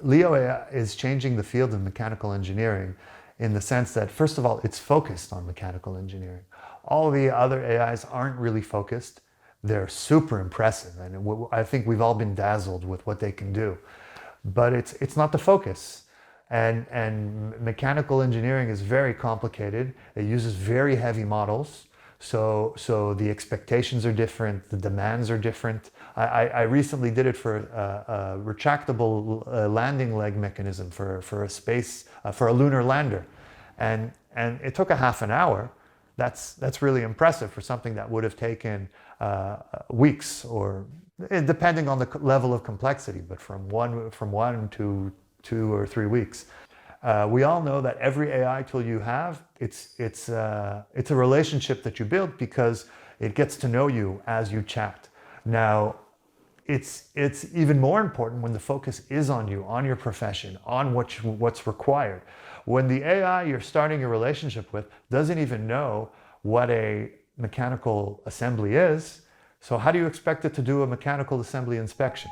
Leo AI is changing the field of mechanical engineering in the sense that, first of all, it's focused on mechanical engineering. All the other AIs aren't really focused. They're super impressive, and I think we've all been dazzled with what they can do. But it's not the focus. And mechanical engineering is very complicated. It uses very heavy models. So the expectations are different, the demands are different. I recently did it for a retractable landing leg mechanism for a lunar lander. And it took a half an hour. That's really impressive for something that would have taken weeks, or depending on the level of complexity, but from one to 2 or 3 weeks. We all know that every AI tool you have, it's a relationship that you build because it gets to know you as you chat. Now, it's even more important when the focus is on you, on your profession, on what's required. When the AI you're starting a relationship with doesn't even know what a mechanical assembly is, so how do you expect it to do a mechanical assembly inspection?